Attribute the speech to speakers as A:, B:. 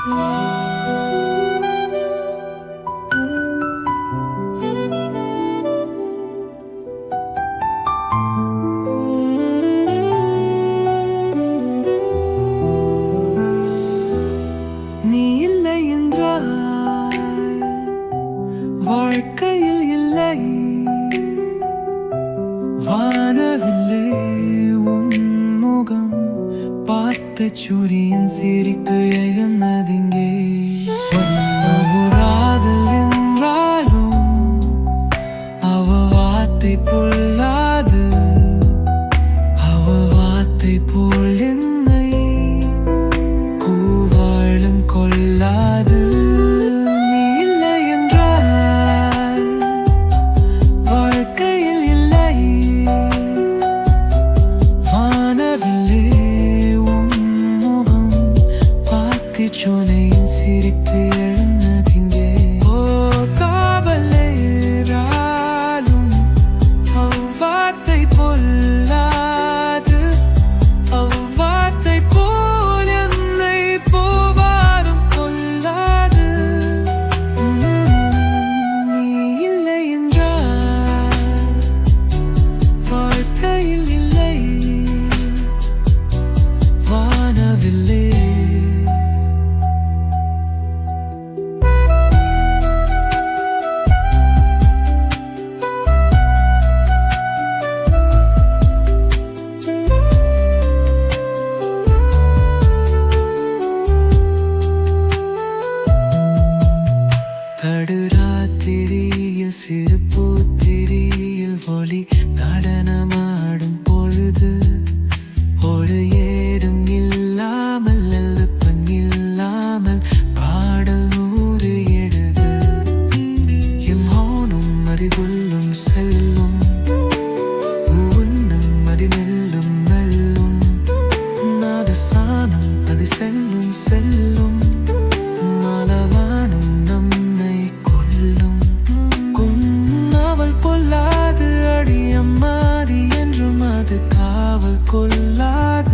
A: நீ இல்லை என்றால் வாழ்க்கையில் இல்லை. வானவில்லை உன் முகம் பார்த்த சூரியன் சிரித்து எழுந்ததிங்கே. உராதல் என்றாலும் அவ வார்த்தை பொல்லாது, அவ வார்த்தை போல் என்னை கூவாளும் கொள்ளாது. நீ இல்லை என்றால் வாழ்க்கையில் இல்லை. வானவில்லை உன் முகம் பார்த்து சூரியன் சிரித்து எழுந்ததிங்கே. ஓ காவலே ராலும் அவ்வார்த்தை பொல்லாது, அவ்வார்த்தை போல் என்னை போவாரும் கொள்ளாது. நீ இல்லை என்றால் வாழ்க்கையில் இல்லை. வானவில்லை தடுராத்திரியில் சிறு பூத்திரியில் ஒளி நடனமாடும் பொழுது, ஒரு ஏடும் இல்லாமல் எழுப்பன் இல்லாமல் பாடல் நூறு எழுது. எம் மௌனம் அதிபுல்லும் செல்லும், உன்னம் அதிமெல்லும் மெல்லும். நாதசானம் அது செல்லும் செல்லும், மலவானம் நம்மை கொல்லும். கொன்னவள் கொல்லாது அடி அம்மாதி என்றும் அது காவல் கொள்ளாது.